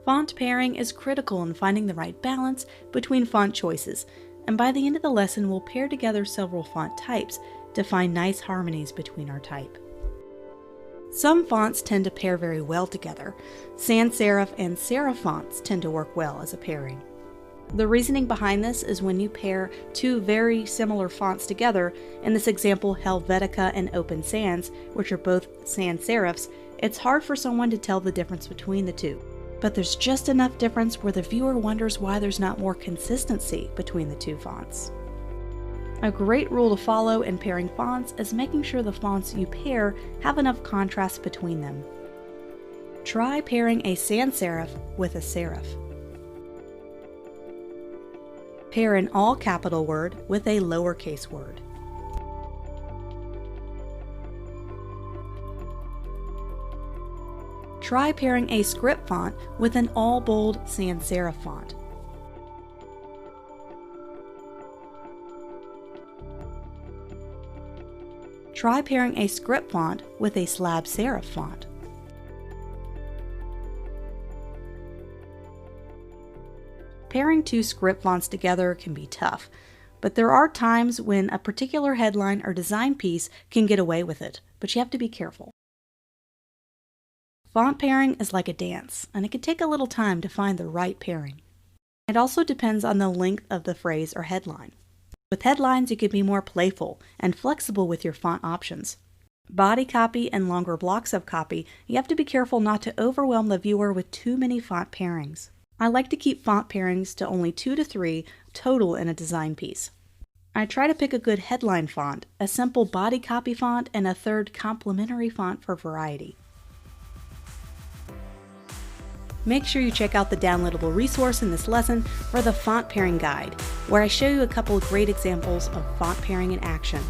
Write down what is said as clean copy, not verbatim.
Font pairing is critical in finding the right balance between font choices, and by the end of the lesson we'll pair together several font types to find nice harmonies between our type. Some fonts tend to pair very well together. Sans serif and serif fonts tend to work well as a pairing. The reasoning behind this is when you pair two very similar fonts together, in this example Helvetica and Open Sans, which are both sans serifs, it's hard for someone to tell the difference between the two. But there's just enough difference where the viewer wonders why there's not more consistency between the two fonts. A great rule to follow in pairing fonts is making sure the fonts you pair have enough contrast between them. Try pairing a sans serif with a serif. Pair an all capital word with a lowercase word. Try pairing a script font with an all bold sans serif font. Try pairing a script font with a slab serif font. Pairing two script fonts together can be tough, but there are times when a particular headline or design piece can get away with it, but you have to be careful. Font pairing is like a dance, and it can take a little time to find the right pairing. It also depends on the length of the phrase or headline. With headlines, you can be more playful and flexible with your font options. Body copy and longer blocks of copy, you have to be careful not to overwhelm the viewer with too many font pairings. I like to keep font pairings to only 2 to 3 total in a design piece. I try to pick a good headline font, a simple body copy font, and a third complementary font for variety. Make sure you check out the downloadable resource in this lesson for the font pairing guide, where I show you a couple of great examples of font pairing in action.